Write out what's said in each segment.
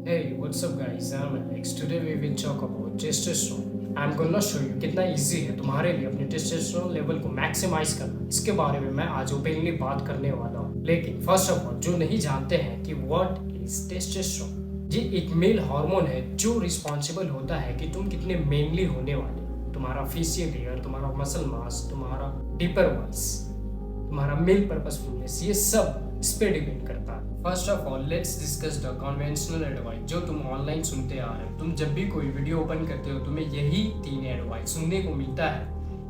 Hey, what's up guys? I'm Alex. Today we will talk about testosterone. I'm gonna show you कितना easy है तुम्हारे लिए अपने testosterone level को maximise करना। इसके बारे में मैं आज ओपनली बात करने वाला हूँ। लेकिन फर्स्ट ऑफ ऑल जो नहीं जानते हैं कि व्हाट इज टेस्टोस्टेरोन, ये एक मेल हार्मोन है जो रिस्पॉन्सिबल होता है कि तुम कितने मेनली होने वाले, तुम्हारा फेशियल हेयर, तुम्हारा मसल मास, तुम्हारा डीपर वॉइस, तुम्हारा मेल पर्पसफुलनेस, ये सब इस पे डिपेंड करता है। First of all let's discuss the conventional advice जो तुम ऑनलाइन सुनते आ रहे हो। तुम जब भी कोई वीडियो ओपन करते हो तुम्हें यही 3 एडवाइस सुनने को मिलता है: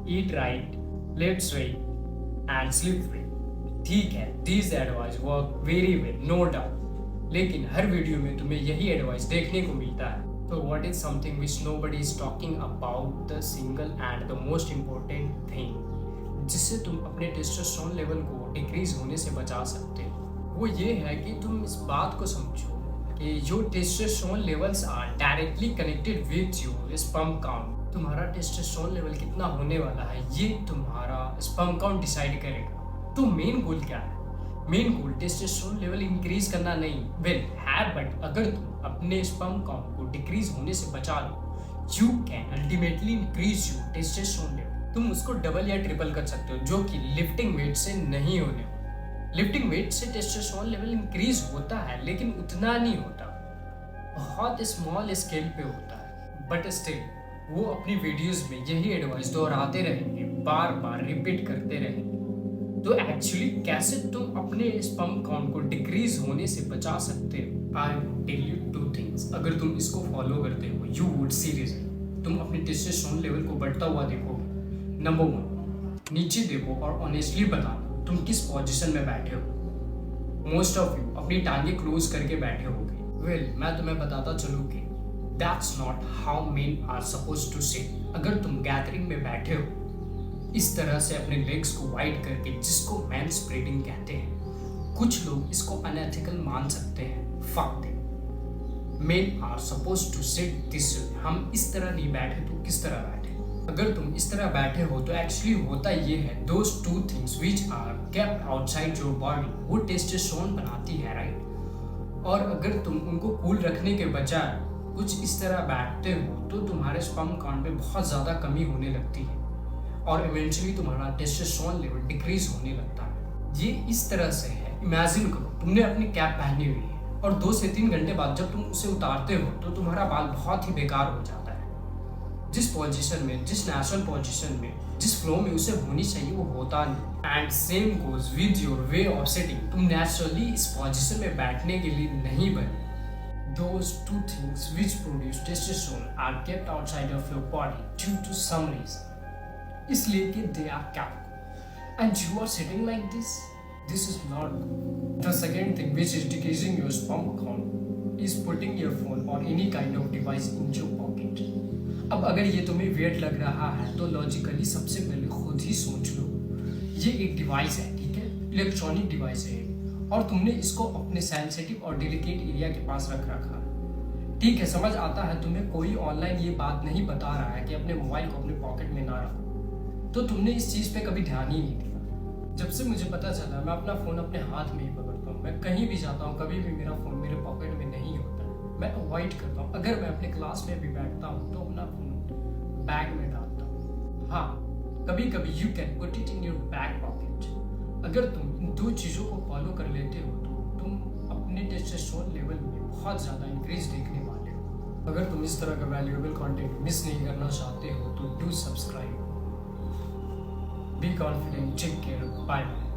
eat right, live straight and sleep well. ठीक है, these advice work very well, no doubt, लेकिन हर वीडियो में तुम्हें यही एडवाइस देखने को मिलता है। तो what is something which nobody is talking about, the single and the most important thing जिससे तुम अपने टेस्टोस्टेरोन लेवल को डिक्रीज होने से बचा सकते हो, वो ये है कि तुम इस बात को समझो कि your testosterone levels are directly connected with your sperm count. तुम्हारा टेस्टोस्टेरोन लेवल कितना होने वाला है ये तुम्हारा स्पर्म काउंट डिसाइड करेगा। तो मेन गोल क्या है? Main goal testosterone level increase करना नहीं, वेल है, बट अगर तुम अपने स्पर्म काउंट को डिक्रीज होने से बचा लो, you can ultimately increase your testosterone level. तुम उसको डबल या ट्रिपल कर सकते हो, जो कि लिफ्टिंग वेट से नहीं होने वाला। लिफ्टिंग वेट से टेस्टोस्टेरोन लेवल इंक्रीज होता है, लेकिन उतना नहीं होता, बहुत स्मॉल स्केल पे होता है। बट स्टिल वो अपनी वीडियोस में यही एडवाइस दोहराते रहेंगे, बार बार रिपीट करते रहेंगे। तो एक्चुअली कैसे तुम अपने स्पर्म काउंट को डिक्रीज होने से बचा सकते हो? I will tell you 2 things. अगर तुम इसको फॉलो करते हो यू वुड सी रिजल्ट। तुम अपने टेस्टोस्टेरोन लेवल को बढ़ता हुआ देखोगे। नंबर 1, नीचे देखो और ऑनेस्टली बताओ तुम किस पोजीशन में बैठे हो। मोस्ट ऑफ यू अपनी टांगे क्लोज करके बैठे होगे। वेल, मैं तुम्हें बताता चलूँ कि that's not how men are suppose to sit. अगर तुम गैदरिंग में बैठे हो इस तरह से अपने लेग्स को वाइड करके, जिसको मैन स्प्रेडिंग कहते हैं, कुछ लोग इसको अनएथिकल मान सकते हैं। Fuck them, men are suppose to sit this way. हम इस तरह नहीं बैठे तो किस तरह बैठे? अगर तुम इस तरह बैठे हो तो एक्चुअली होता ये है, those 2 things which are kept outside your body, वो टेस्टोस्टेरोन बनाती है, राइट? और अगर तुम उनको कूल रखने के बजाय कुछ इस तरह बैठते हो तो तुम्हारे स्पर्म काउंट में बहुत ज़्यादा कमी होने लगती है और इवेंचुअली तुम्हारा टेस्टोस्टेरोन लेवल डिक्रीज होने लगता है। ये इस तरह से है, इमेजिन करो तुमने अपनी कैप पहनी हुई है और 2 से 3 घंटे बाद जब तुम उसे उतारते हो तो तुम्हारा बाल बहुत ही बेकार हो जाता है। जिस पोजीशन में, जिस नेचुरल पोजीशन में, जिस फ्लो में उसे होनी चाहिए वो होता नहीं। And same goes with your way of sitting. तुम नेचुरली इस पोजीशन में बैठने के लिए नहीं बने। Those 2 things which produce testosterone are kept outside of your body due to some reason। इसलिए कि they are kept and you are sitting like this, this is not good। The second thing which is decreasing your sperm count is putting your phone or any kind of device in your pocket। अब अगर ये तुम्हें wait लग रहा है तो logically सबसे पहले खुद ही सोच लो, ये एक डिवाइस है, ठीक है, इलेक्ट्रॉनिक डिवाइस है, और तुमने इसको अपने सेंसिटिव और डेलिकेट एरिया के पास रख रखा है। ठीक है, समझ आता है तुम्हें कोई ऑनलाइन ये बात नहीं बता रहा है कि अपने मोबाइल को अपने पॉकेट में ना रखो, तो तुमने इस चीज़ पे कभी ध्यान ही नहीं दिया। जब से मुझे पता चला मैं अपना फ़ोन अपने हाथ में ही पकड़ता हूँ। मैं कहीं भी जाता हूँ कभी भी मेरा फ़ोन मेरे पॉकेट में नहीं होता है, मैं अवॉइड करता हूँ। अगर मैं अपने क्लास में भी बैठता हूँ तो अपना फ़ोन बैग में डालता हूँ। हाँ, कभी कभी you can put it in your back pocket. अगर तुम इन 2 चीज़ों को फॉलो कर लेते हो तो तुम अपने टेस्टोस्टेरोन लेवल में बहुत ज़्यादा इंक्रीज देखने वाले हो। अगर तुम इस तरह का वैल्यूएबल कंटेंट मिस नहीं करना चाहते हो तो do subscribe. Be confident, take care, bye bye.